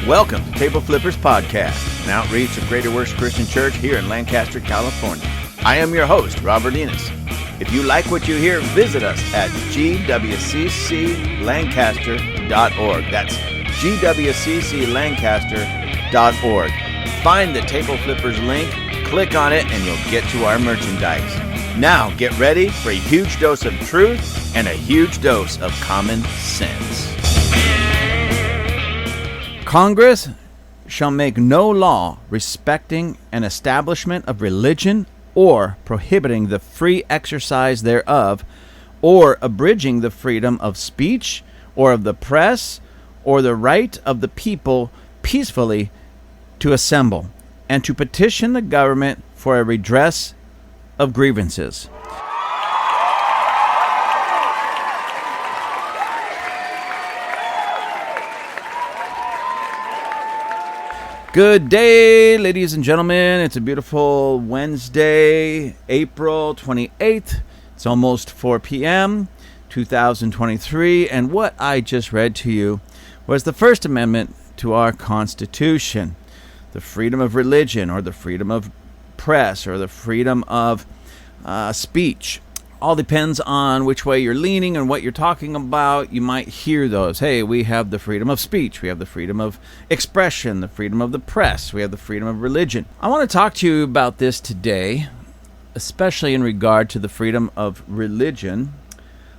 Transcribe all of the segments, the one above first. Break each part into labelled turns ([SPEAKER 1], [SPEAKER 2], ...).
[SPEAKER 1] Welcome to Table Flippers Podcast, an outreach of Greater Works Christian Church here in Lancaster, California. I am your host, Robert Enos. If you like what you hear, visit us at gwcclancaster.org. That's gwcclancaster.org. Find the Table Flippers link, click on it, and you'll get to our merchandise. Now, get ready for a huge dose of truth and a huge dose of common sense. Congress shall make no law respecting an establishment of religion or prohibiting the free exercise thereof, or abridging the freedom of speech or of the press, or the right of the people peacefully to assemble and to petition the government for a redress of grievances. Good day, ladies and gentlemen. It's a beautiful Wednesday, April 28th. It's almost 4 p.m., 2023. And what I just read to you was the First Amendment to our Constitution. The freedom of religion, or the freedom of press, or the freedom of speech. All depends on which way you're leaning and what you're talking about. You might hear those. Hey, we have the freedom of speech. We have the freedom of expression, the freedom of the press. We have the freedom of religion. I want to talk to you about this today, especially in regard to the freedom of religion,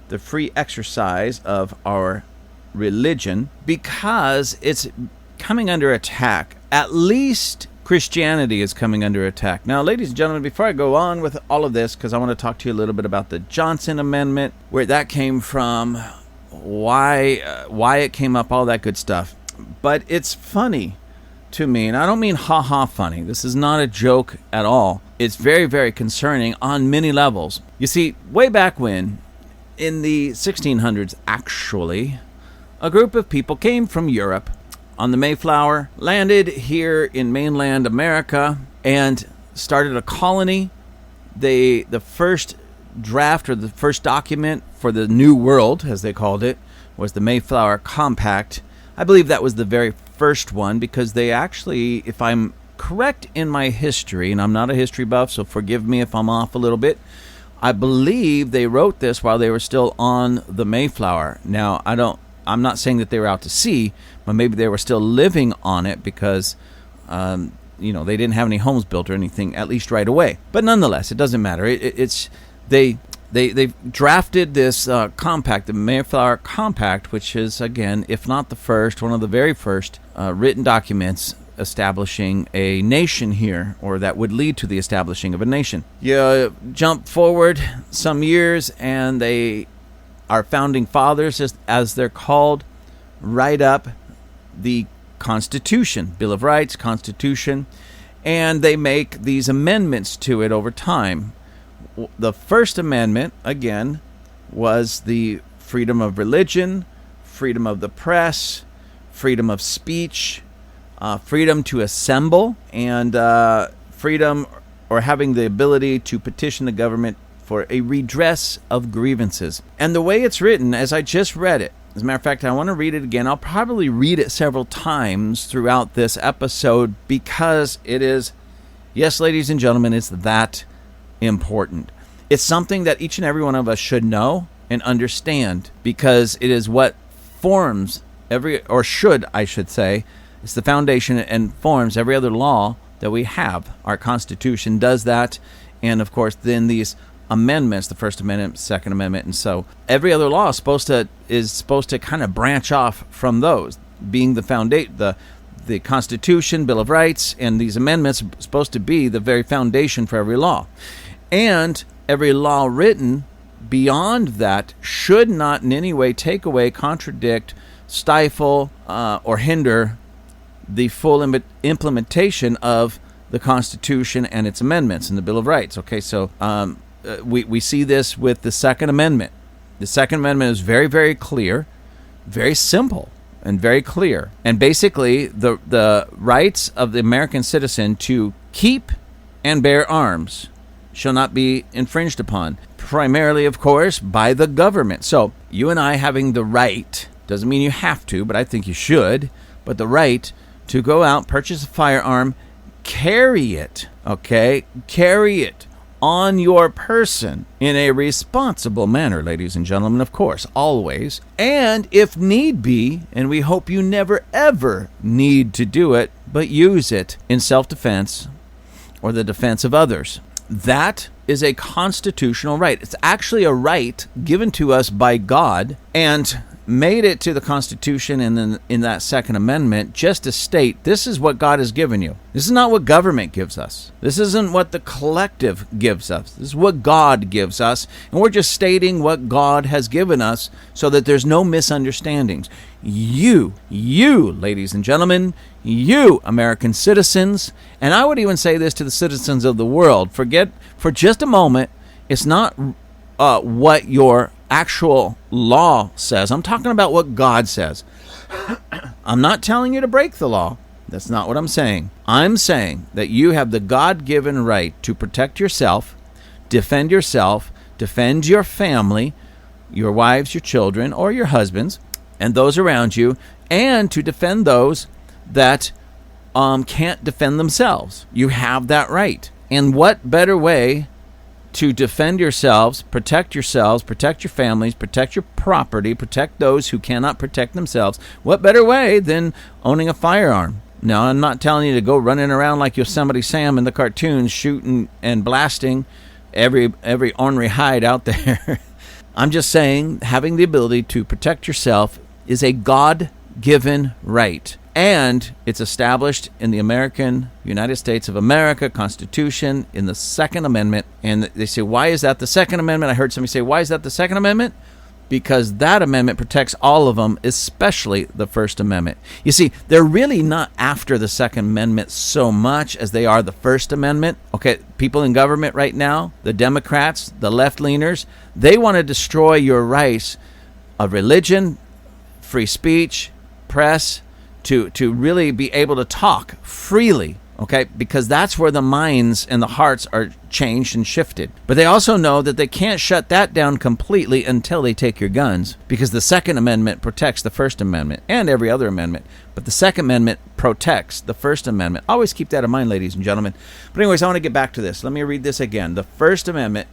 [SPEAKER 1] the free exercise of our religion, because it's coming under attack. At least Christianity is coming under attack. Now, ladies and gentlemen, before I go on with all of this, because I want to talk to you a little bit about the Johnson Amendment, where that came from, why it came up, all that good stuff. But it's funny to me, and I don't mean ha-ha funny. This is not a joke at all. It's very, very concerning on many levels. You see, way back when, in the 1600s, actually, a group of people came from Europe on the Mayflower, landed here in mainland America, and started a colony. The first draft, or the first document for the New World, as they called it, was the Mayflower Compact. I believe that was the very first one, because they actually, if I'm correct in my history, and I'm not a history buff, so forgive me if I'm off a little bit, I believe they wrote this while they were still on the Mayflower. Now, I'm not saying that they were out to sea, but maybe they were still living on it because, they didn't have any homes built or anything, at least right away. But nonetheless, it doesn't matter. They drafted this compact, the Mayflower Compact, which is, again, if not the first, one of the very first written documents establishing a nation here, or that would lead to the establishing of a nation. You jump forward some years, and our founding fathers, as they're called, write up the Constitution, Bill of Rights, Constitution, and they make these amendments to it over time. The First Amendment, again, was the freedom of religion, freedom of the press, freedom of speech, freedom to assemble, and freedom, or having the ability to petition the government for a redress of grievances. And the way it's written, as I just read it, as a matter of fact, I want to read it again. I'll probably read it several times throughout this episode, because it is, yes, ladies and gentlemen, it's that important. It's something that each and every one of us should know and understand, because it is what forms it's the foundation and forms every other law that we have. Our Constitution does that, and of course, then these amendments, the First Amendment, Second Amendment, and so every other law is supposed to kind of branch off from those, being the foundation, the Constitution, Bill of Rights, and these amendments are supposed to be the very foundation for every law. And every law written beyond that should not in any way take away, contradict, stifle, or hinder the full implementation of the Constitution and its amendments and the Bill of Rights. Okay, so we see this with the Second Amendment. The Second Amendment is very, very clear, very simple, and very clear. And basically, the rights of the American citizen to keep and bear arms shall not be infringed upon, primarily, of course, by the government. So you and I having the right, doesn't mean you have to, but I think you should, but the right to go out, purchase a firearm, carry it, okay? Carry it on your person in a responsible manner, ladies and gentlemen, of course, always. And if need be, and we hope you never ever need to do it, but use it in self-defense or the defense of others. That is a constitutional right. It's actually a right given to us by God and made it to the Constitution and in that Second Amendment just to state this is what God has given you. This is not what government gives us. This isn't what the collective gives us. This is what God gives us. And we're just stating what God has given us so that there's no misunderstandings. You, ladies and gentlemen, you American citizens, and I would even say this to the citizens of the world, forget for just a moment, it's not what your actual law says. I'm talking about what God says. I'm not telling you to break the law. That's not what I'm saying. I'm saying that you have the God-given right to protect yourself, defend your family, your wives, your children, or your husbands, and those around you, and to defend those that can't defend themselves. You have that right. And what better way to defend yourselves, protect your families, protect your property, protect those who cannot protect themselves? What better way than owning a firearm? Now, I'm not telling you to go running around like Yosemite Sam in the cartoons, shooting and blasting every ornery hide out there. I'm just saying having the ability to protect yourself is a God-given right. And it's established in the United States of America Constitution in the Second Amendment. And they say, why is that the Second Amendment? I heard somebody say, why is that the Second Amendment? Because that amendment protects all of them, especially the First Amendment. You see, they're really not after the Second Amendment so much as they are the First Amendment. Okay, people in government right now, the Democrats, the left-leaners, they want to destroy your rights of religion, free speech, press, to really be able to talk freely, okay? Because that's where the minds and the hearts are changed and shifted. But they also know that they can't shut that down completely until they take your guns, because the Second Amendment protects the First Amendment and every other amendment. But the Second Amendment protects the First Amendment. Always keep that in mind, ladies and gentlemen. But anyways, I want to get back to this. Let me read this again. The First Amendment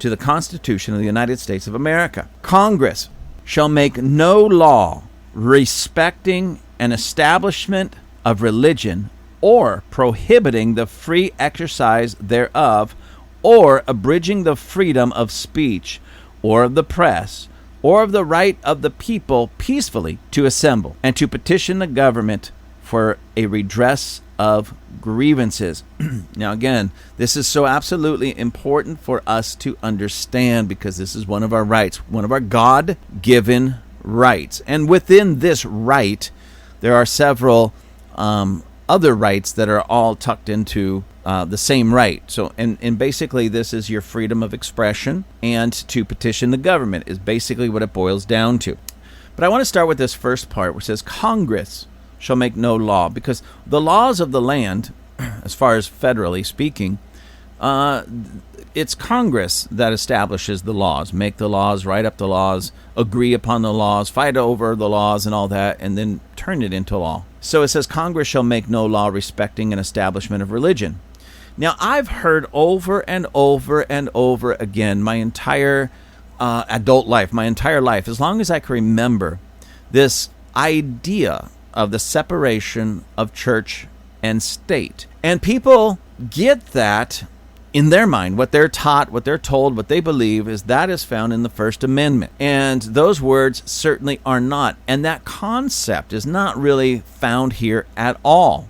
[SPEAKER 1] to the Constitution of the United States of America. Congress shall make no law respecting an establishment of religion or prohibiting the free exercise thereof, or abridging the freedom of speech or of the press, or of the right of the people peacefully to assemble and to petition the government for a redress of grievances. Now again, this is so absolutely important for us to understand, because this is one of our rights, one of our God-given rights. And within this right, there are several other rights that are all tucked into the same right. So, and basically this is your freedom of expression, and to petition the government is basically what it boils down to. But I want to start with this first part, which says Congress shall make no law, because the laws of the land, as far as federally speaking, it's Congress that establishes the laws, make the laws, write up the laws, agree upon the laws, fight over the laws and all that, and then turn it into law. So it says Congress shall make no law respecting an establishment of religion. Now, I've heard over and over and over again my entire adult life, my entire life, as long as I can remember, this idea of the separation of church and state. And people get that in their mind. What they're taught, what they're told, what they believe is that is found in the First Amendment. And those words certainly are not. And that concept is not really found here at all.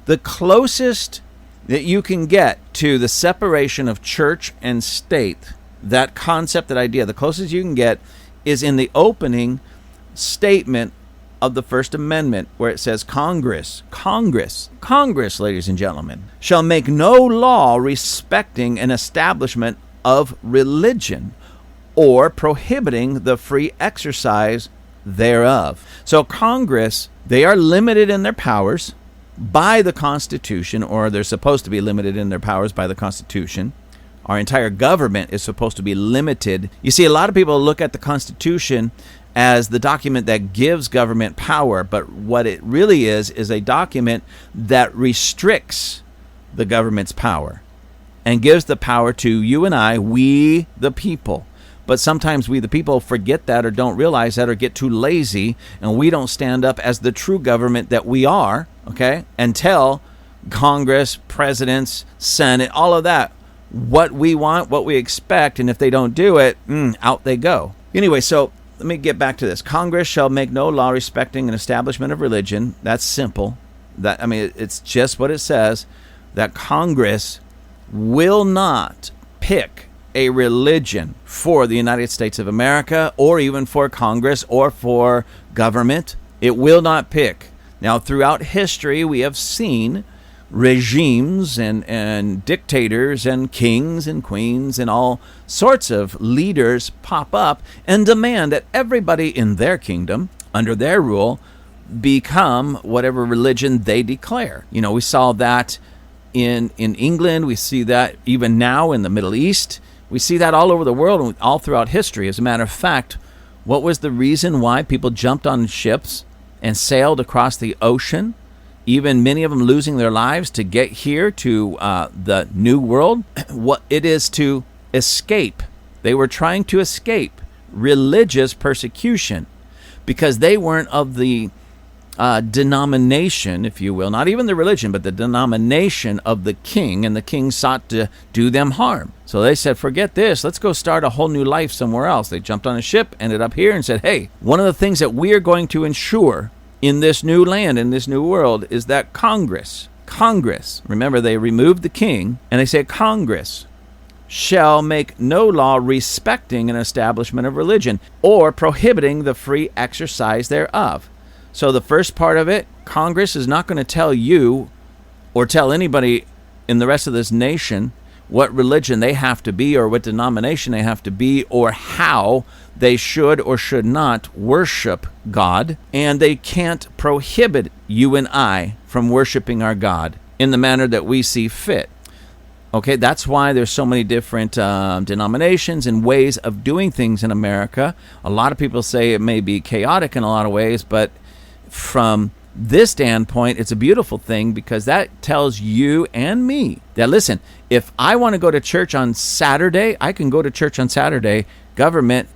[SPEAKER 1] The closest that you can get to the separation of church and state, that concept, that idea, the closest you can get is in the opening statement of the First Amendment, where it says Congress, ladies and gentlemen, shall make no law respecting an establishment of religion or prohibiting the free exercise thereof. So Congress, they are limited in their powers by the Constitution, or they're supposed to be limited in their powers by the Constitution. Our entire government is supposed to be limited. You see, a lot of people look at the Constitution as the document that gives government power, but what it really is a document that restricts the government's power and gives the power to you and I, we the people. But sometimes we the people forget that or don't realize that or get too lazy, and we don't stand up as the true government that we are, okay, and tell Congress, presidents, Senate, all of that, what we want, what we expect, and if they don't do it, out they go. Anyway, so let me get back to this. Congress shall make no law respecting an establishment of religion. That's simple. It's just what it says, that Congress will not pick a religion for the United States of America, or even for Congress or for government. It will not pick. Now, throughout history, we have seen regimes and dictators and kings and queens and all sorts of leaders pop up and demand that everybody in their kingdom, under their rule, become whatever religion they declare. We saw that in England. We see that even now in the Middle East. We see that all over the world and all throughout history. As a matter of fact, what was the reason why people jumped on ships and sailed across the ocean, even many of them losing their lives to get here to the New World? What it is to escape. They were trying to escape religious persecution because they weren't of the denomination, if you will, not even the religion, but the denomination of the king, and the king sought to do them harm. So they said, forget this, let's go start a whole new life somewhere else. They jumped on a ship, ended up here, and said, hey, one of the things that we are going to ensure in this new land, in this new world, is that Congress, remember they removed the king, and they said Congress shall make no law respecting an establishment of religion or prohibiting the free exercise thereof. So the first part of it, Congress is not going to tell you or tell anybody in the rest of this nation what religion they have to be or what denomination they have to be or how they should or should not worship God. And they can't prohibit you and I from worshiping our God in the manner that we see fit. Okay, that's why there's so many different denominations and ways of doing things in America. A lot of people say it may be chaotic in a lot of ways, but from this standpoint, it's a beautiful thing because that tells you and me that, listen, if I want to go to church on Saturday, I can go to church on Saturday. Government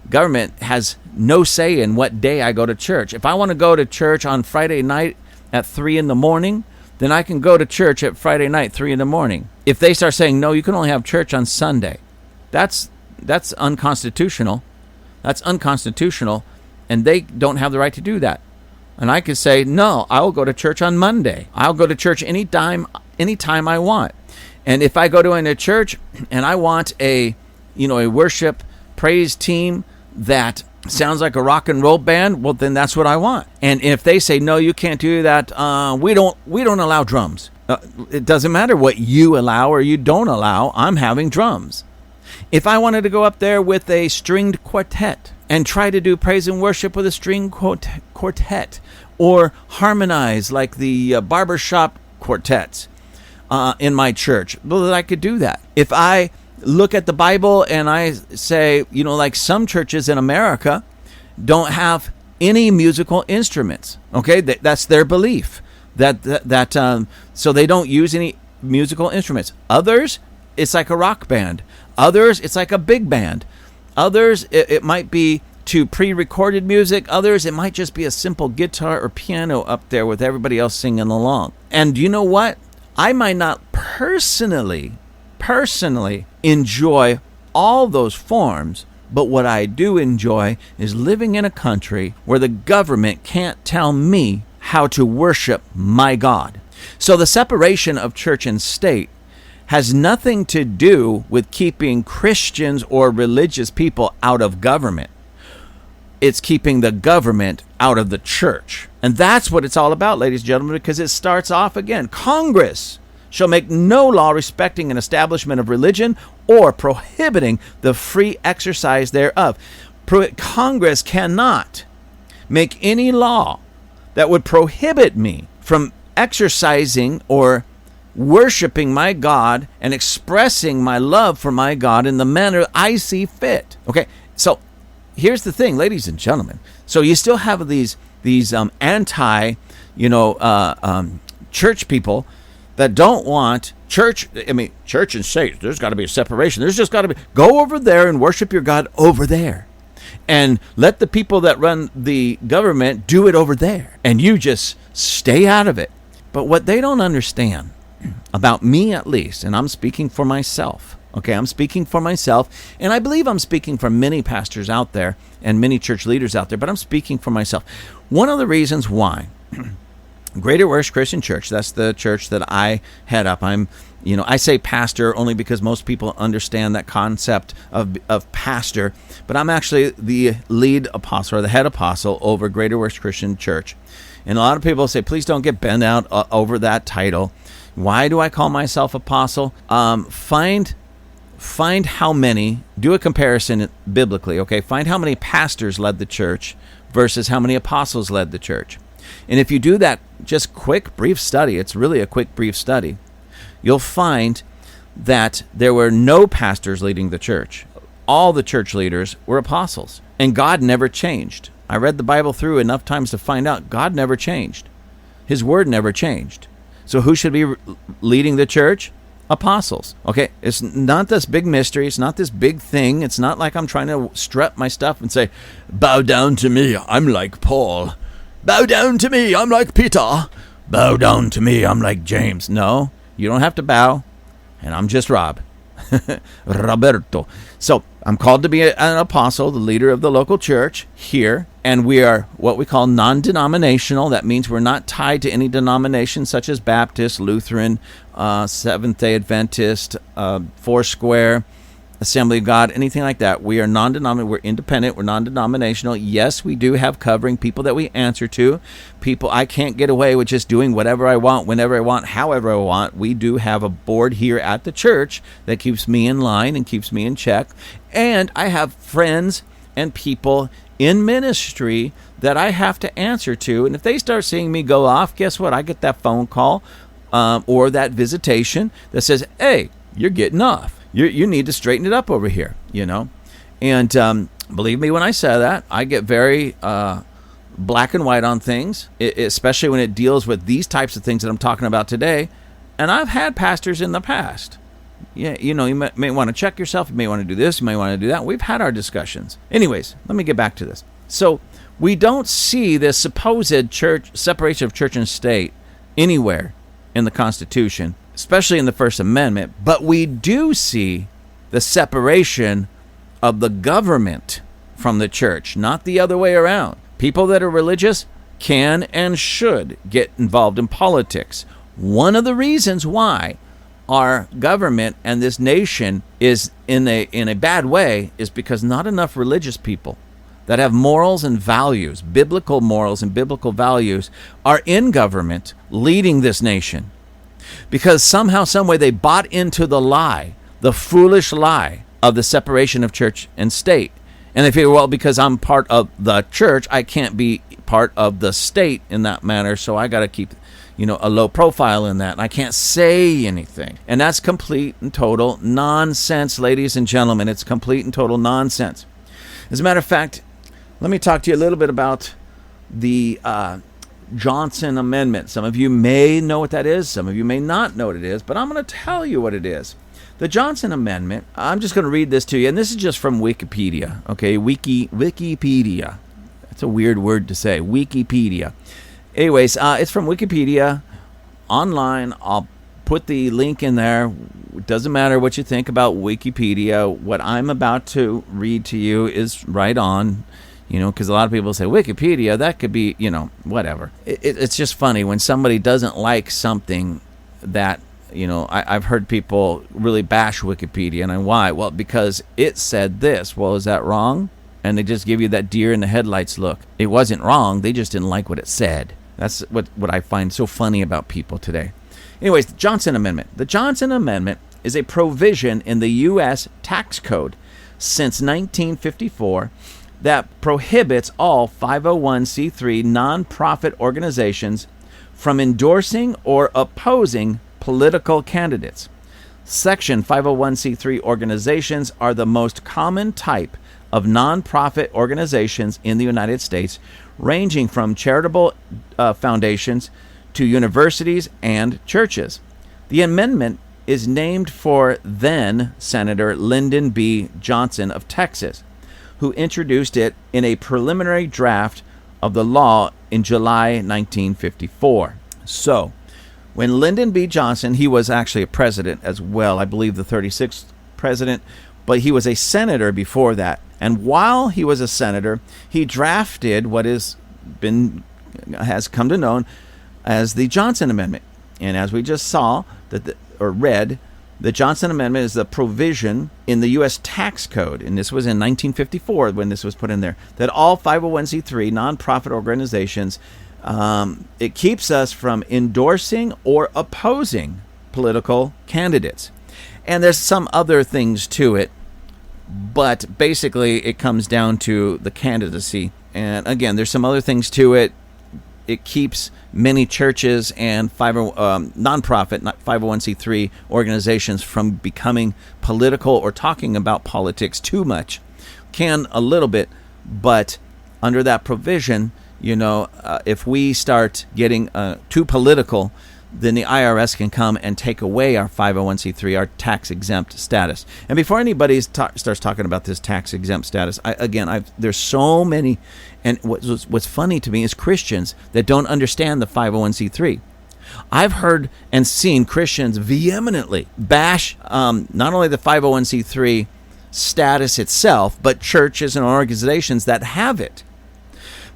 [SPEAKER 1] has no say in what day I go to church. If I want to go to church on Friday night at 3 a.m, then I can go to church at Friday night, 3 a.m. If they start saying, no, you can only have church on Sunday, that's unconstitutional. That's unconstitutional, and they don't have the right to do that. And I could say, no, I will go to church on Monday. I'll go to church anytime I want. And if I go to a church and I want a worship praise team that sounds like a rock and roll band, well, then that's what I want. And if they say, no, you can't do that, we don't allow drums. It doesn't matter what you allow or you don't allow. I'm having drums. If I wanted to go up there with a stringed quartet and try to do praise and worship with a string quartet, or harmonize like the barbershop quartets in my church, well, I could do that. If I look at the Bible and I say, like some churches in America don't have any musical instruments, okay, that's their belief, so they don't use any musical instruments. Others, it's like a rock band. Others, it's like a big band. Others, it might be to pre-recorded music. Others, it might just be a simple guitar or piano up there with everybody else singing along. And you know what? I might not personally enjoy all those forms, but what I do enjoy is living in a country where the government can't tell me how to worship my God. So the separation of church and state has nothing to do with keeping Christians or religious people out of government. It's keeping the government out of the church. And that's what it's all about, ladies and gentlemen, because it starts off again. Congress shall make no law respecting an establishment of religion or prohibiting the free exercise thereof. Congress cannot make any law that would prohibit me from exercising or worshiping my God and expressing my love for my God in the manner I see fit. Okay, so here's the thing, ladies and gentlemen. So you still have these anti, church people that don't want church. I mean, church and state. There's got to be a separation. There's just got to be. Go over there and worship your God over there, and let the people that run the government do it over there, and you just stay out of it. But what they don't understand, about me at least, and I'm speaking for myself. Okay, I'm speaking for myself, and I believe I'm speaking for many pastors out there and many church leaders out there, but I'm speaking for myself. One of the reasons why Greater Works Christian Church, that's the church that I head up. I say pastor only because most people understand that concept of pastor, but I'm actually the lead apostle or the head apostle over Greater Works Christian Church. And a lot of people say, please don't get bent out over that title. Why do I call myself apostle? Find how many, do a comparison biblically, okay? Find how many pastors led the church versus how many apostles led the church. And if you do that just quick, brief study, it's really a quick, brief study, you'll find that there were no pastors leading the church. All the church leaders were apostles, and God never changed. I read the Bible through enough times to find out God never changed. His word never changed. So who should be leading the church? Apostles. Okay, it's not this big mystery. It's not this big thing. It's not like I'm trying to strut my stuff and say, bow down to me, I'm like Paul. Bow down to me, I'm like Peter. Bow down to me, I'm like James. No, you don't have to bow. And I'm just Rob. Roberto. So I'm called to be an apostle, the leader of the local church here, and we are what we call non-denominational. That means we're not tied to any denomination such as Baptist, Lutheran, Seventh-day Adventist, Foursquare, Assembly of God, anything like that. We are non-denominational. We're independent. We're non-denominational. Yes, we do have covering, people that we answer to. People, I can't get away with just doing whatever I want, whenever I want, however I want. We do have a board here at the church that keeps me in line and keeps me in check. And I have friends and people in ministry that I have to answer to. And if they start seeing me go off, guess what? I get that phone call or that visitation that says, hey, you're getting off. You need to straighten it up over here, And believe me when I say that, I get very black and white on things, especially when it deals with these types of things that I'm talking about today. And I've had pastors in the past. Yeah, you may want to check yourself. You may want to do this. You may want to do that. We've had our discussions. Anyways, let me get back to this. So we don't see this supposed church separation of church and state anywhere in the Constitution, especially in the First Amendment, but we do see the separation of the government from the church, not the other way around. People that are religious can and should get involved in politics. One of the reasons why our government and this nation is in a bad way is because not enough religious people that have morals and values, biblical morals and biblical values, are in government leading this nation. Because somehow, some way, they bought into the lie, the foolish lie of the separation of church and state. And they figure, well, because I'm part of the church, I can't be part of the state in that manner, so I got to keep, a low profile in that, and I can't say anything. And that's complete and total nonsense, ladies and gentlemen. It's complete and total nonsense. As a matter of fact, let me talk to you a little bit about the Johnson Amendment. Some of you may know what that is. Some of you may not know what it is, but I'm going to tell you what it is. The Johnson Amendment, I'm just going to read this to you, and this is just from Wikipedia, okay? Wikipedia. That's a weird word to say, Wikipedia. Anyways, it's from Wikipedia, online. I'll put the link in there. It doesn't matter what you think about Wikipedia. What I'm about to read to you is right on. Because a lot of people say, Wikipedia, that could be, whatever. It's just funny when somebody doesn't like something that, I've heard people really bash Wikipedia. And why? Well, because it said this. Well, is that wrong? And they just give you that deer in the headlights look. It wasn't wrong. They just didn't like what it said. That's what I find so funny about people today. Anyways, the Johnson Amendment. The Johnson Amendment is a provision in the U.S. tax code since 1954 that prohibits all 501c3 nonprofit organizations from endorsing or opposing political candidates. Section 501c3 organizations are the most common type of nonprofit organizations in the United States, ranging from charitable foundations to universities and churches. The amendment is named for then Senator Lyndon B. Johnson of Texas, who introduced it in a preliminary draft of the law in July 1954. So, when Lyndon B. Johnson, he was actually a president as well, I believe the 36th president, but he was a senator before that. And while he was a senator, he drafted what has come to known as the Johnson Amendment. And as we just saw read, the Johnson Amendment is the provision in the U.S. tax code, and this was in 1954 when this was put in there, that all 501c3 nonprofit organizations, it keeps us from endorsing or opposing political candidates. And there's some other things to it, but basically it comes down to the candidacy. And again, there's some other things to it. It keeps many churches and nonprofit 501c3 organizations from becoming political or talking about politics too much. Can a little bit, but under that provision, if we start getting too political, then the IRS can come and take away our 501c3, our tax-exempt status. And before anybody starts talking about this tax-exempt status, there's so many, and what's funny to me is Christians that don't understand the 501c3. I've heard and seen Christians vehemently bash not only the 501c3 status itself, but churches and organizations that have it,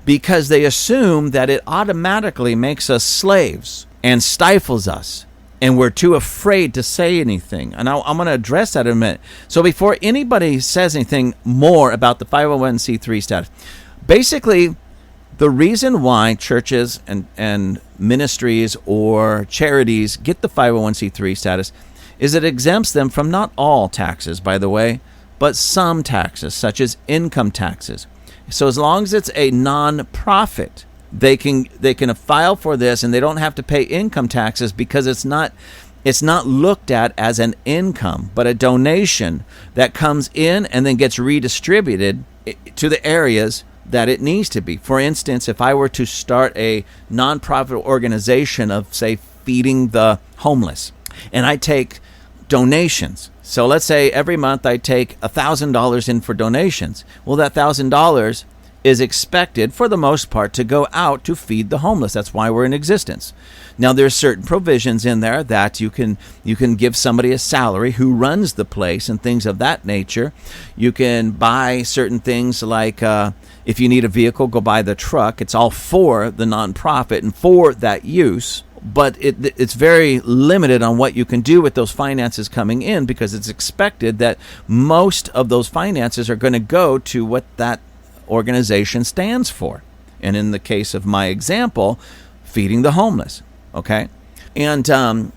[SPEAKER 1] because they assume that it automatically makes us slaves and stifles us, and we're too afraid to say anything. And I'm going to address that in a minute. So before anybody says anything more about the 501c3 status, basically the reason why churches and ministries or charities get the 501c3 status is it exempts them from not all taxes, by the way, but some taxes, such as income taxes. So as long as it's a non-profit, they can file for this, and they don't have to pay income taxes because it's not looked at as an income, but a donation that comes in and then gets redistributed to the areas that it needs to be. For instance, if I were to start a nonprofit organization of, say, feeding the homeless, and I take donations. So let's say every month I take $1,000 in for donations. Well, that $1,000 is expected, for the most part, to go out to feed the homeless. That's why we're in existence. Now, there's certain provisions in there that you can give somebody a salary who runs the place and things of that nature. You can buy certain things like if you need a vehicle, go buy the truck. It's all for the nonprofit and for that use. But it's very limited on what you can do with those finances coming in, because it's expected that most of those finances are going to go to what that organization stands for. And in the case of my example, feeding the homeless. Okay? And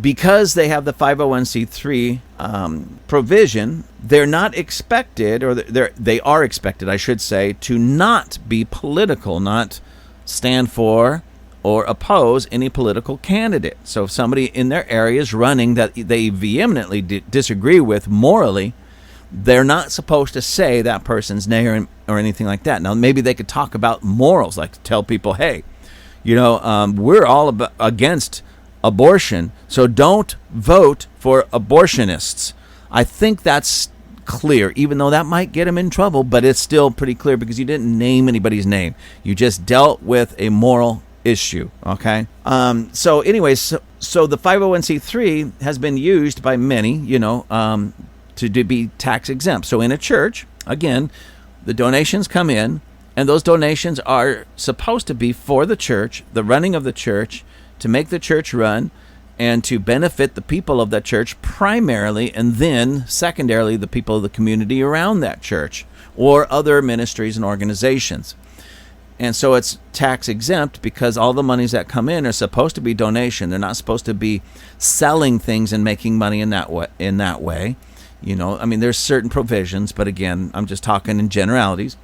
[SPEAKER 1] because they have the 501c3 provision, they're not expected, or they are expected, I should say, to not be political, not stand for or oppose any political candidate. So if somebody in their area is running that they vehemently disagree with morally, they're not supposed to say that person's name or anything like that. Now, maybe they could talk about morals, like tell people, hey, we're all against abortion, so don't vote for abortionists. I think that's clear, even though that might get them in trouble, but it's still pretty clear because you didn't name anybody's name. You just dealt with a moral issue, okay? So anyways, so the 501c3 has been used by many, to be tax exempt. So in a church, again, the donations come in, and those donations are supposed to be for the church, the running of the church, to make the church run, and to benefit the people of that church primarily, and then secondarily the people of the community around that church or other ministries and organizations. And so it's tax exempt because all the monies that come in are supposed to be donation. They're not supposed to be selling things and making money in that way. There's certain provisions, but again, I'm just talking in generalities.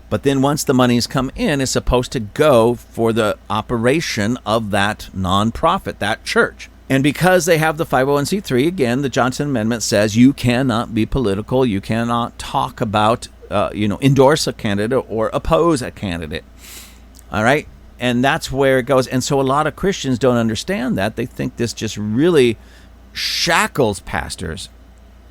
[SPEAKER 1] But then once the monies come in, it's supposed to go for the operation of that nonprofit, that church. And because they have the 501c3, again, the Johnson Amendment says you cannot be political. You cannot talk about endorse a candidate or oppose a candidate. All right? And that's where it goes. And so a lot of Christians don't understand that. They think this just really shackles pastors.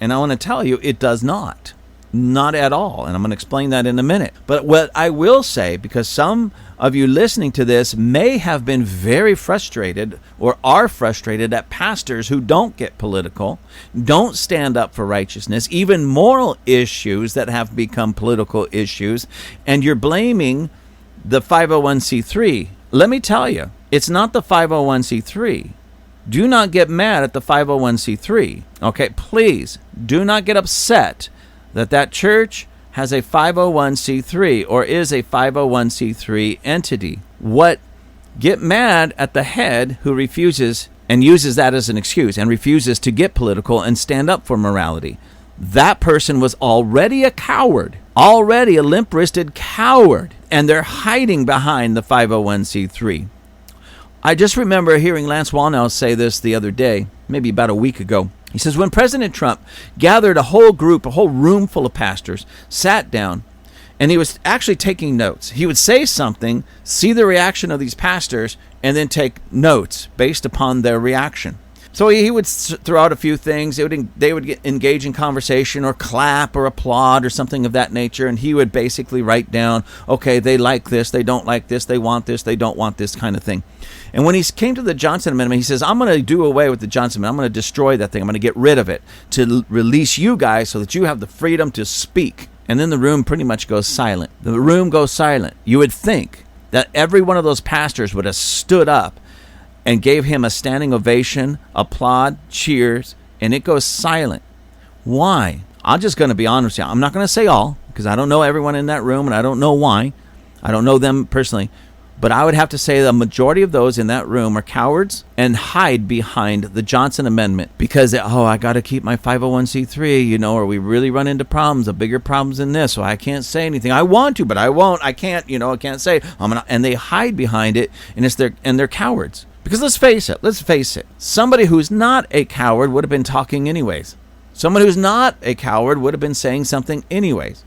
[SPEAKER 1] And I want to tell you, it does not. Not at all. And I'm going to explain that in a minute. But what I will say, because some of you listening to this may have been very frustrated or are frustrated at pastors who don't get political, don't stand up for righteousness, even moral issues that have become political issues, and you're blaming the 501c3. Let me tell you, it's not the 501c3. Do not get mad at the 501c3. Okay, please do not get upset that church has a 501c3 or is a 501c3 entity. Get mad at the head who refuses and uses that as an excuse and refuses to get political and stand up for morality. That person was already a coward, already a limp-wristed coward, and they're hiding behind the 501c3. I just remember hearing Lance Wallnau say this the other day, maybe about a week ago. He says, when President Trump gathered a whole room full of pastors, sat down, and he was actually taking notes. He would say something, see the reaction of these pastors, and then take notes based upon their reaction. So he would throw out a few things. They would engage in conversation or clap or applaud or something of that nature, and he would basically write down, okay, they like this, they don't like this, they want this, they don't want this kind of thing. And when he came to the Johnson Amendment, he says, I'm going to do away with the Johnson Amendment. I'm going to destroy that thing. I'm going to get rid of it to release you guys so that you have the freedom to speak. And then the room pretty much goes silent. The room goes silent. You would think that every one of those pastors would have stood up and gave him a standing ovation, applaud, cheers, and it goes silent. Why? I'm just going to be honest with you. I'm not going to say all, because I don't know everyone in that room, and I don't know why. I don't know them personally. But I would have to say the majority of those in that room are cowards and hide behind the Johnson Amendment because, I got to keep my 501c3, or we really run into problems, bigger problems than this, so I can't say anything. I want to, but I won't. I can't, I can't say it. And they hide behind it, and they're cowards. Because let's face it, somebody who's not a coward would have been talking anyways. Someone who's not a coward would have been saying something anyways.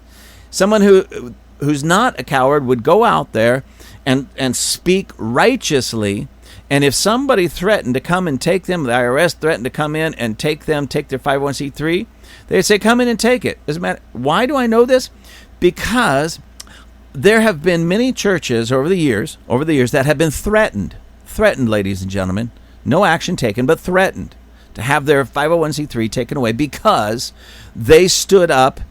[SPEAKER 1] Someone who's not a coward would go out there and speak righteously. And if somebody threatened to come and take them, the IRS threatened to come in and take their 501c3, they'd say, come in and take it. Doesn't matter. Why do I know this? Because there have been many churches over the years that have been threatened, ladies and gentlemen, no action taken, but threatened to have their 501c3 taken away because they stood up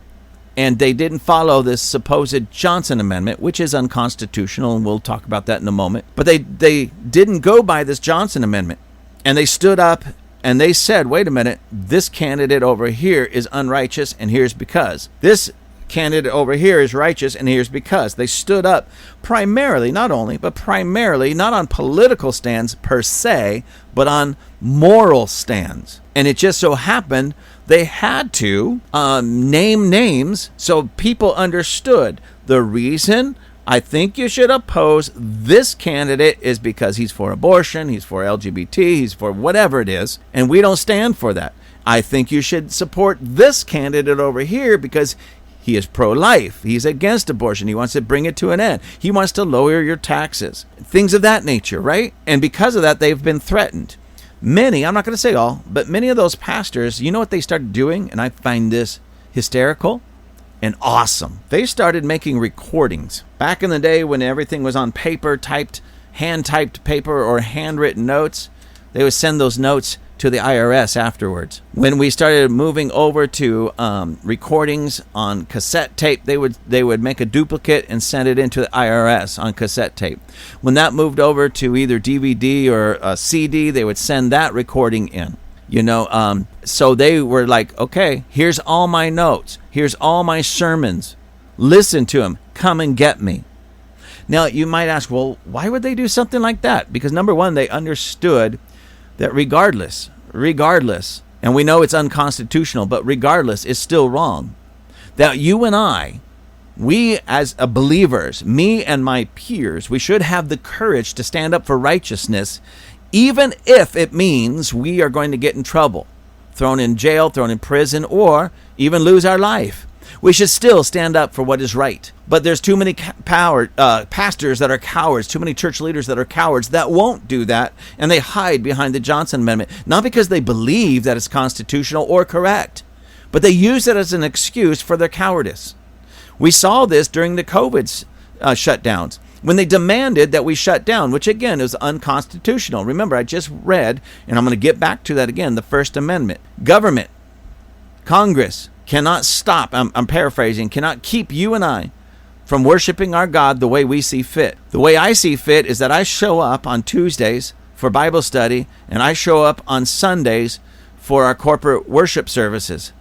[SPEAKER 1] and they didn't follow this supposed Johnson Amendment, which is unconstitutional, and we'll talk about that in a moment. But they didn't go by this Johnson Amendment, and they stood up and they said, wait a minute, this candidate over here is unrighteous, and here's because. This candidate over here is righteous, and here's because. They stood up primarily, not on political stands per se, but on moral stands. And it just so happened they had to name names so people understood the reason I think you should oppose this candidate is because he's for abortion, he's for LGBT, he's for whatever it is, and we don't stand for that. I think you should support this candidate over here because he is pro-life. He's against abortion. He wants to bring it to an end. He wants to lower your taxes. Things of that nature, right? And because of that, they've been threatened. Many, I'm not going to say all, but many of those pastors, you know what they started doing? And I find this hysterical and awesome. They started making recordings. Back in the day when everything was on paper, hand-typed paper or handwritten notes, they would send those notes to the IRS afterwards. When we started moving over to recordings on cassette tape, they would make a duplicate and send it into the IRS on cassette tape. When that moved over to either DVD or a CD, they would send that recording in. So they were like, okay, here's all my notes. Here's all my sermons. Listen to them. Come and get me. Now, you might ask, well, why would they do something like that? Because number one, they understood that regardless, and we know it's unconstitutional, but regardless, it's still wrong. That you and I, we as believers, me and my peers, we should have the courage to stand up for righteousness, even if it means we are going to get in trouble, thrown in jail, thrown in prison, or even lose our life. We should still stand up for what is right. But there's too many pastors that are cowards, too many church leaders that are cowards that won't do that, and they hide behind the Johnson Amendment, not because they believe that it's constitutional or correct, but they use it as an excuse for their cowardice. We saw this during the COVID shutdowns, when they demanded that we shut down, which again is unconstitutional. Remember, I just read, and I'm going to get back to that again, the First Amendment. Government, Congress cannot stop, I'm paraphrasing, cannot keep you and I from worshiping our God the way we see fit. The way I see fit is that I show up on Tuesdays for Bible study, and I show up on Sundays for our corporate worship services.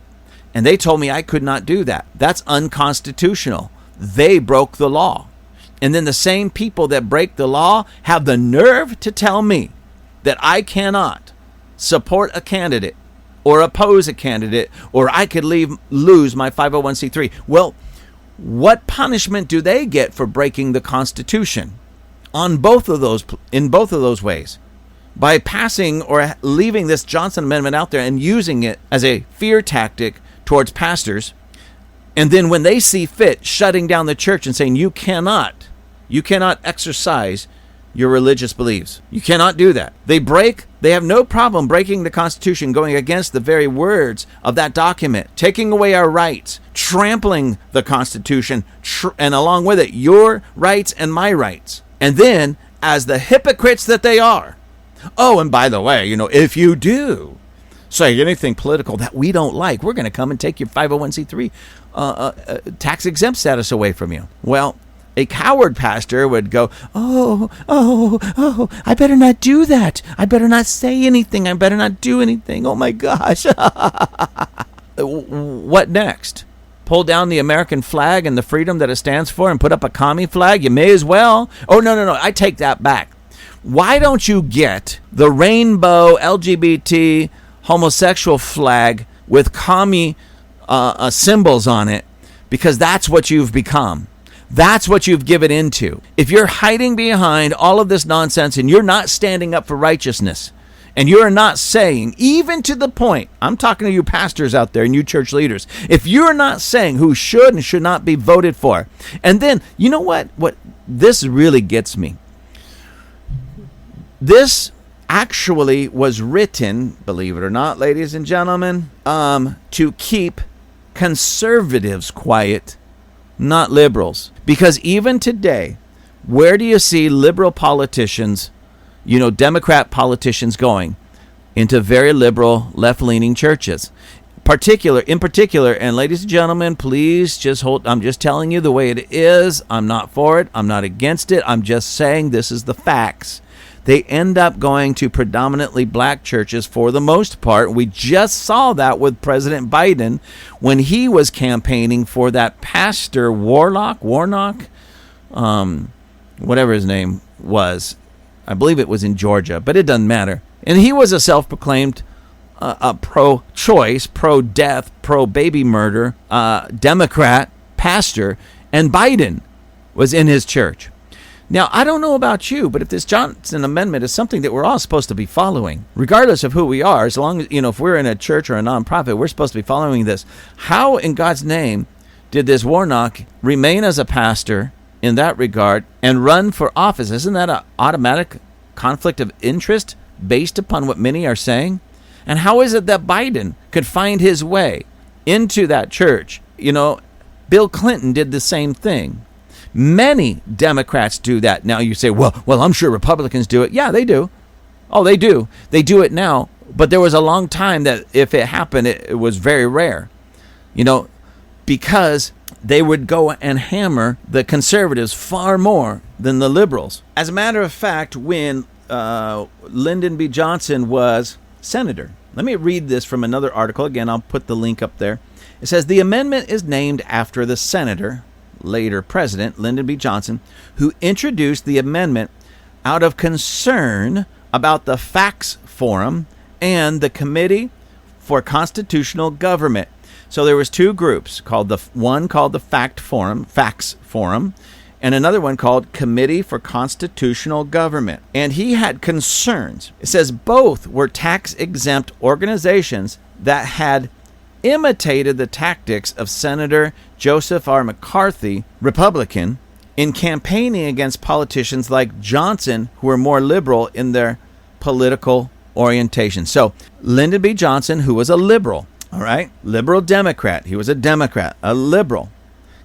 [SPEAKER 1] And they told me I could not do that. That's unconstitutional. They broke the law. And then the same people that break the law have the nerve to tell me that I cannot support a candidate or oppose a candidate, or I could lose my 501c3. Well, what punishment do they get for breaking the Constitution? In both of those ways. By passing or leaving this Johnson Amendment out there and using it as a fear tactic towards pastors, and then when they see fit, shutting down the church and saying, you cannot exercise your religious beliefs. You cannot do that. They have no problem breaking the Constitution, going against the very words of that document, taking away our rights, trampling the Constitution, and along with it, your rights and my rights. And then, as the hypocrites that they are, oh, and by the way, if you do say anything political that we don't like, we're going to come and take your 501c3 tax exempt status away from you. Well, a coward pastor would go, oh, I better not do that. I better not say anything. I better not do anything. Oh, my gosh. What next? Pull down the American flag and the freedom that it stands for and put up a commie flag? You may as well. Oh, no. I take that back. Why don't you get the rainbow LGBT homosexual flag with commie symbols on it? Because that's what you've become. That's what you've given into. If you're hiding behind all of this nonsense and you're not standing up for righteousness, and you're not saying, even to the point, I'm talking to you pastors out there and you church leaders, if you're not saying who should and should not be voted for, and then, you know what this really gets me? This actually was written, believe it or not, ladies and gentlemen, to keep conservatives quiet, not liberals. Because even today, where do you see liberal politicians, Democrat politicians going? Into very liberal, left-leaning churches. In particular, and ladies and gentlemen, please just hold, I'm just telling you the way it is. I'm not for it. I'm not against it. I'm just saying this is the facts. They end up going to predominantly black churches for the most part. We just saw that with President Biden when he was campaigning for that pastor Warnock, whatever his name was. I believe it was in Georgia, but it doesn't matter. And he was a self-proclaimed pro-choice, pro-death, pro-baby murder Democrat pastor, and Biden was in his church. Now, I don't know about you, but if this Johnson Amendment is something that we're all supposed to be following, regardless of who we are, as long as, if we're in a church or a nonprofit, we're supposed to be following this. How in God's name did this Warnock remain as a pastor in that regard and run for office? Isn't that an automatic conflict of interest based upon what many are saying? And how is it that Biden could find his way into that church? Bill Clinton did the same thing. Many Democrats do that. Now you say, well, I'm sure Republicans do it. Yeah, they do. Oh, they do. They do it now. But there was a long time that if it happened, it was very rare. Because they would go and hammer the conservatives far more than the liberals. As a matter of fact, when Lyndon B. Johnson was senator, let me read this from another article. Again, I'll put the link up there. It says, the amendment is named after the senator, later President Lyndon B. Johnson, who introduced the amendment out of concern about the Facts Forum and the Committee for Constitutional Government. So there was two groups, one called the Facts Forum, and another one called Committee for Constitutional Government. And he had concerns. It says both were tax-exempt organizations that had imitated the tactics of Senator Joseph R. McCarthy, Republican, in campaigning against politicians like Johnson, who were more liberal in their political orientation. So Lyndon B. Johnson, who was a liberal, all right, liberal Democrat, he was a Democrat, a liberal,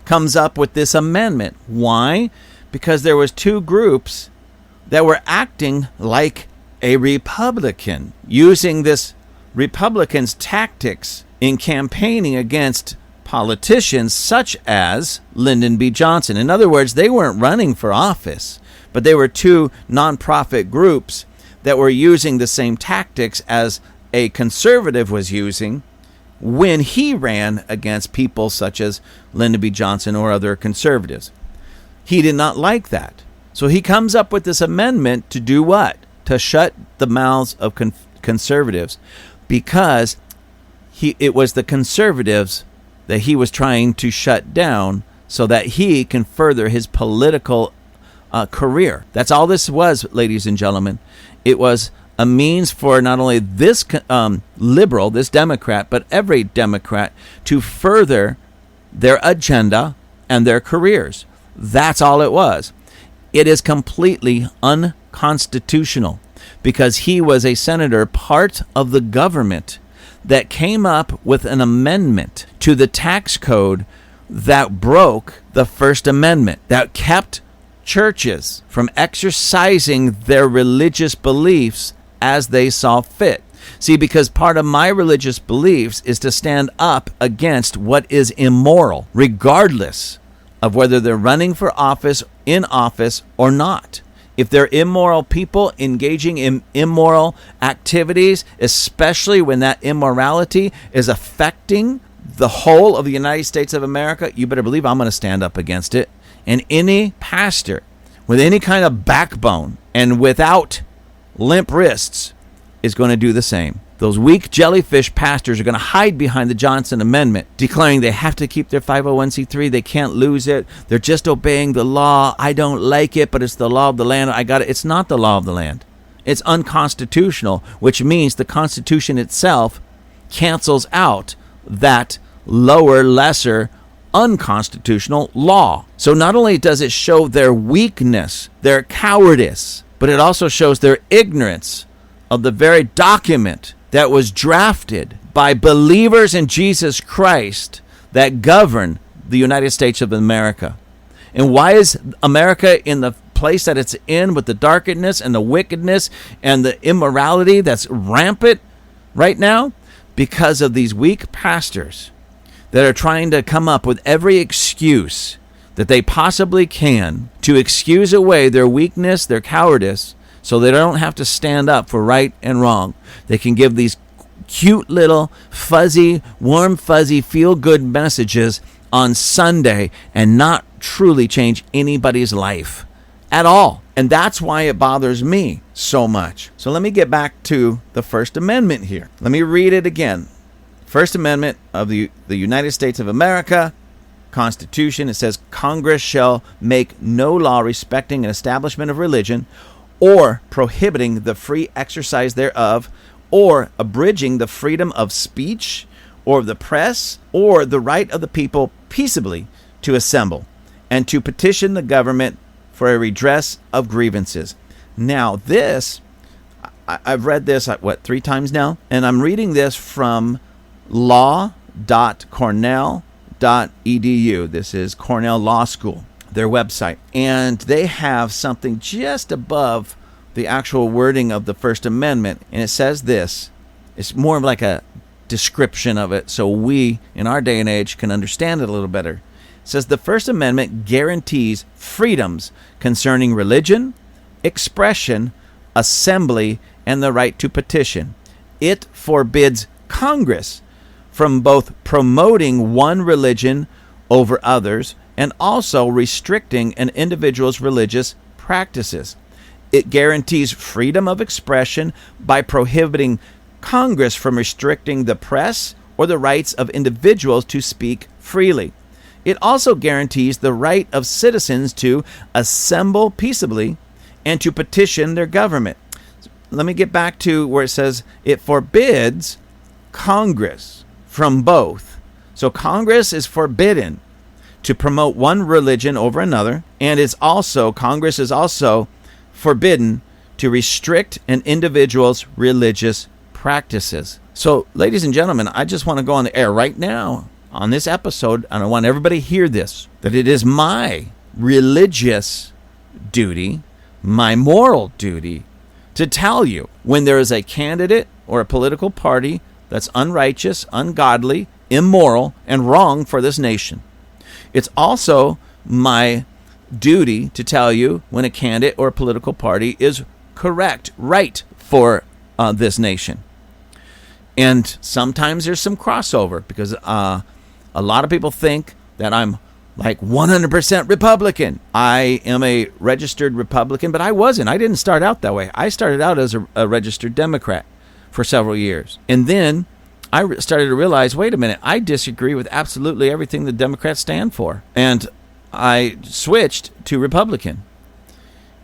[SPEAKER 1] comes up with this amendment. Why? Because there was two groups that were acting like a Republican, using this Republicans' tactics in campaigning against politicians such as Lyndon B. Johnson. In other words, they weren't running for office, but they were two nonprofit groups that were using the same tactics as a conservative was using when he ran against people such as Lyndon B. Johnson or other conservatives. He did not like that. So he comes up with this amendment to do what? To shut the mouths of conservatives, because it was the conservatives that he was trying to shut down so that he can further his political career. That's all this was, ladies and gentlemen. It was a means for not only this liberal, this Democrat, but every Democrat to further their agenda and their careers. That's all it was. It is completely unconstitutional because he was a senator, part of the government that came up with an amendment to the tax code that broke the First Amendment, that kept churches from exercising their religious beliefs as they saw fit. See, because part of my religious beliefs is to stand up against what is immoral, regardless of whether they're running for office, in office, or not. If they're immoral people engaging in immoral activities, especially when that immorality is affecting the whole of the United States of America, you better believe I'm going to stand up against it. And any pastor with any kind of backbone and without limp wrists is going to do the same. Those weak jellyfish pastors are going to hide behind the Johnson Amendment, declaring they have to keep their 501c3. They can't lose it. They're just obeying the law. I don't like it, but it's the law of the land. I got it. It's not the law of the land. It's unconstitutional, which means the Constitution itself cancels out that lower, lesser, unconstitutional law. So not only does it show their weakness, their cowardice, but it also shows their ignorance of the very document that was drafted by believers in Jesus Christ that govern the United States of America. And why is America in the place that it's in, with the darkness and the wickedness and the immorality that's rampant right now? Because of these weak pastors that are trying to come up with every excuse that they possibly can to excuse away their weakness, their cowardice, so they don't have to stand up for right and wrong. They can give these cute little fuzzy, warm, fuzzy, feel-good messages on Sunday and not truly change anybody's life at all. And that's why it bothers me so much. So let me get back to the First Amendment here. Let me read it again. First Amendment of the United States of America, Constitution. It says, Congress shall make no law respecting an establishment of religion or prohibiting the free exercise thereof, or abridging the freedom of speech, or of the press, or the right of the people peaceably to assemble, and to petition the government for a redress of grievances. Now this, I've read this, 3 times now? And I'm reading this from law.cornell.edu. This is Cornell Law School, their website, and they have something just above the actual wording of the First Amendment, and it says this. It's more of like a description of it, so we in our day and age can understand it a little better. It says the First Amendment guarantees freedoms concerning religion, expression, assembly, and the right to petition. It forbids Congress from both promoting one religion over others and also restricting an individual's religious practices. It guarantees freedom of expression by prohibiting Congress from restricting the press or the rights of individuals to speak freely. It also guarantees the right of citizens to assemble peaceably and to petition their government. Let me get back to where it says it forbids Congress from both. So Congress is forbidden to promote one religion over another, and Congress is also forbidden to restrict an individual's religious practices. So, ladies and gentlemen, I just want to go on the air right now on this episode, and I want everybody to hear this, that it is my religious duty, my moral duty, to tell you when there is a candidate or a political party that's unrighteous, ungodly, immoral, and wrong for this nation. It's also my duty to tell you when a candidate or a political party is correct, right for this nation. And sometimes there's some crossover because a lot of people think that I'm like 100% Republican. I am a registered Republican, but I wasn't. I didn't start out that way. I started out as a registered Democrat for several years. And then I started to realize, wait a minute, I disagree with absolutely everything the Democrats stand for. And I switched to Republican.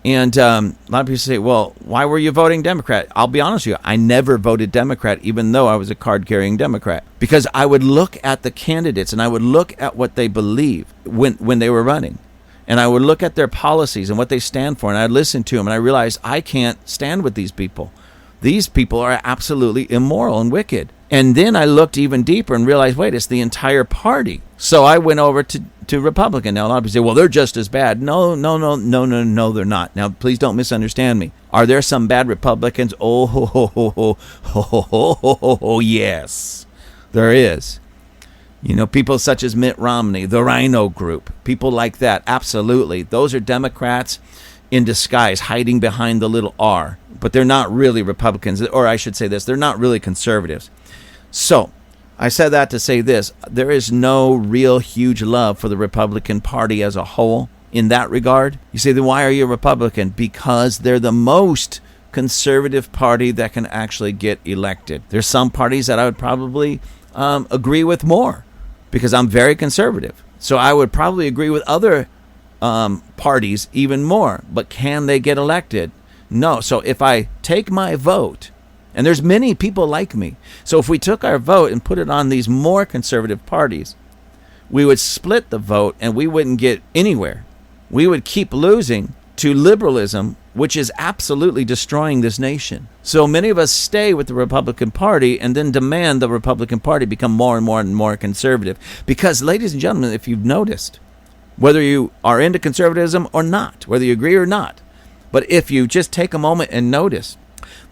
[SPEAKER 1] And a lot of people say, well, why were you voting Democrat? I'll be honest with you, I never voted Democrat, even though I was a card-carrying Democrat. Because I would look at the candidates and I would look at what they believe when they were running. And I would look at their policies and what they stand for, and I'd listen to them, and I realized I can't stand with these people. These people are absolutely immoral and wicked. And then I looked even deeper and realized, wait, it's the entire party. So I went over to Republican. Now, a lot of people say, well, they're just as bad. No, they're not. Now, please don't misunderstand me. Are there some bad Republicans? Oh, yes, there is. You know, people such as Mitt Romney, the Rhino Group, people like that. Absolutely. Those are Democrats in disguise, hiding behind the little R. But they're not really Republicans, or I should say this, they're not really conservatives. So, I said that to say this. There is no real huge love for the Republican Party as a whole in that regard. You say, then why are you a Republican? Because they're the most conservative party that can actually get elected. There's some parties that I would probably agree with more because I'm very conservative. So I would probably agree with other parties even more. But can they get elected? No. So if I take my vote, and there's many people like me, so if we took our vote and put it on these more conservative parties, we would split the vote and we wouldn't get anywhere. We would keep losing to liberalism, which is absolutely destroying this nation. So many of us stay with the Republican Party and then demand the Republican Party become more and more and more conservative. Because, ladies and gentlemen, if you've noticed, whether you are into conservatism or not, whether you agree or not, but if you just take a moment and notice,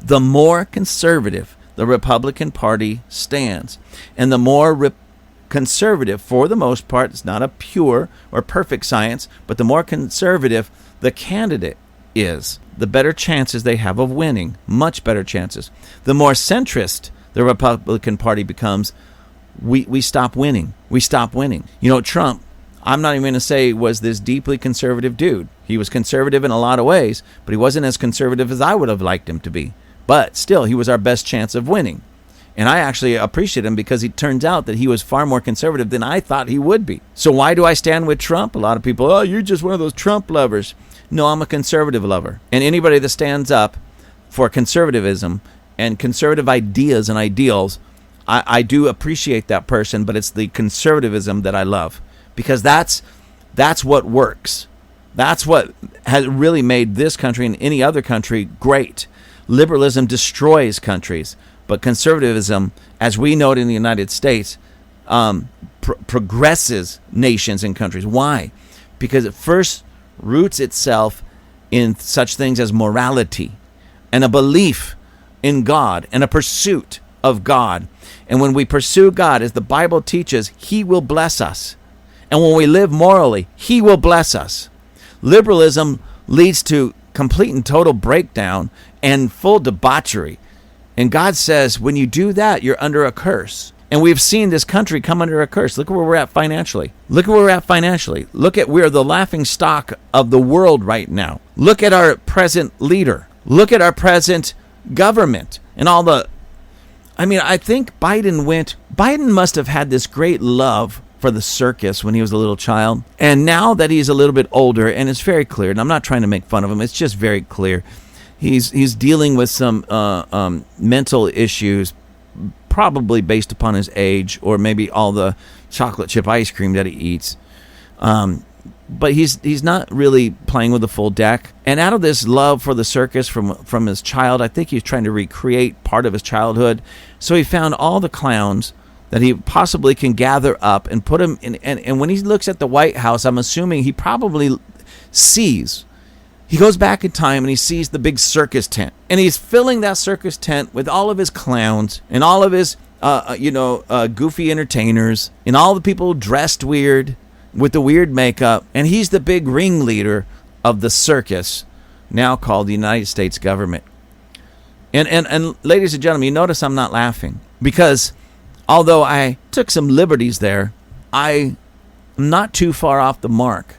[SPEAKER 1] the more conservative the Republican Party stands, and the more conservative, for the most part, it's not a pure or perfect science, but the more conservative the candidate is, the better chances they have of winning, much better chances. The more centrist the Republican Party becomes, we stop winning. We stop winning. You know, Trump, I'm not even going to say was this deeply conservative dude. He was conservative in a lot of ways, but he wasn't as conservative as I would have liked him to be. But still, he was our best chance of winning. And I actually appreciate him because it turns out that he was far more conservative than I thought he would be. So why do I stand with Trump? A lot of people, oh, you're just one of those Trump lovers. No, I'm a conservative lover. And anybody that stands up for conservatism and conservative ideas and ideals, I do appreciate that person, but it's the conservatism that I love. Because that's what works. That's what has really made this country and any other country great. Liberalism destroys countries, but conservatism, as we know it in the United States, progresses nations and countries. Why? Because it first roots itself in such things as morality and a belief in God and a pursuit of God. And when we pursue God, as the Bible teaches, He will bless us. And when we live morally, He will bless us. Liberalism leads to complete and total breakdown and full debauchery. And God says, when you do that, you're under a curse. And we've seen this country come under a curse. Look at where we're at financially. Look at we're the laughing stock of the world right now. Look at our present leader. Look at our present government and all the... I think Biden must have had this great love for the circus when he was a little child. And now that he's a little bit older, and it's very clear, and I'm not trying to make fun of him, it's just very clear. He's dealing with some mental issues, probably based upon his age or maybe all the chocolate chip ice cream that he eats. But he's not really playing with the full deck. And out of this love for the circus from his child, I think he's trying to recreate part of his childhood. So he found all the clowns that he possibly can gather up and put them in. And when he looks at the White House, I'm assuming he probably sees. He goes back in time and he sees the big circus tent. And he's filling that circus tent with all of his clowns and all of his, goofy entertainers and all the people dressed weird with the weird makeup. And he's the big ringleader of the circus, now called the United States government. And ladies and gentlemen, you notice I'm not laughing because although I took some liberties there, I'm not too far off the mark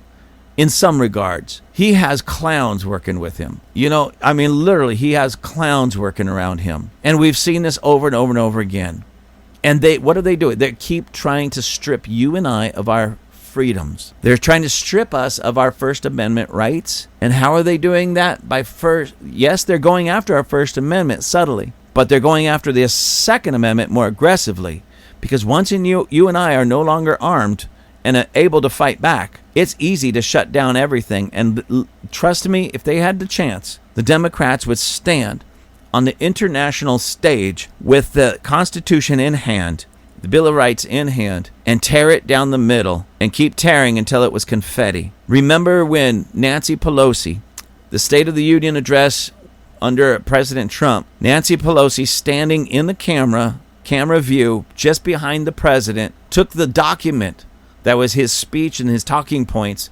[SPEAKER 1] in some regards. He has clowns working with him. Literally, he has clowns working around him. And we've seen this over and over and over again. And what are they doing? They keep trying to strip you and I of our freedoms. They're trying to strip us of our First Amendment rights. And how are they doing that? Yes, they're going after our First Amendment subtly, but they're going after the Second Amendment more aggressively. Because once you and I are no longer armed and able to fight back, it's easy to shut down everything. And trust me, if they had the chance, the Democrats would stand on the international stage with the Constitution in hand, the Bill of Rights in hand, and tear it down the middle and keep tearing until it was confetti. Remember when Nancy Pelosi, the State of the Union address under President Trump, Nancy Pelosi standing in the camera view just behind the president, took the document that was his speech and his talking points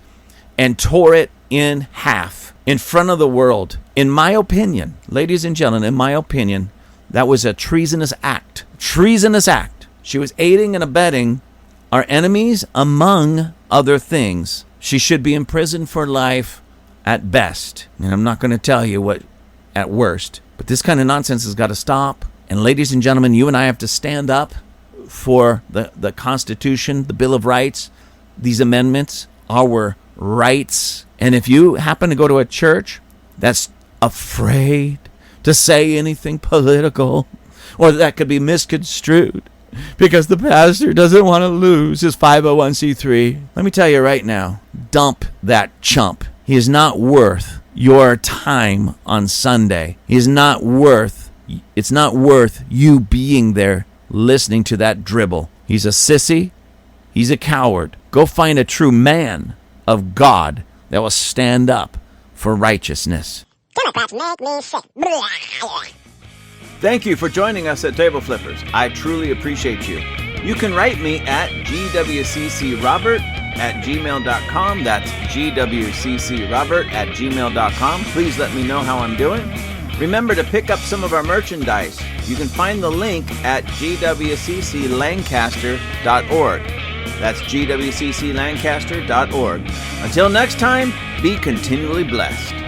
[SPEAKER 1] and tore it in half in front of the world. In my opinion, ladies and gentlemen, in my opinion, that was a treasonous act. Treasonous act. She was aiding and abetting our enemies, among other things. She should be in prison for life at best. And I'm not going to tell you what at worst. But this kind of nonsense has got to stop. And ladies and gentlemen, you and I have to stand up for the Constitution, the Bill of Rights, these amendments, our rights. And if you happen to go to a church that's afraid to say anything political or that could be misconstrued because the pastor doesn't want to lose his 501c3, let me tell you right now, dump that chump. He is not worth your time on Sunday. It's not worth you being there listening to that dribble. He's a sissy. He's a coward. Go find a true man of God that will stand up for righteousness.
[SPEAKER 2] Democrats make me sick.
[SPEAKER 1] Thank you for joining us at Table Flippers. I truly appreciate you. You can write me at gwccrobert@gmail.com. That's gwccrobert@gmail.com. Please let me know how I'm doing. Remember to pick up some of our merchandise. You can find the link at gwcclancaster.org. That's gwcclancaster.org. Until next time, be continually blessed.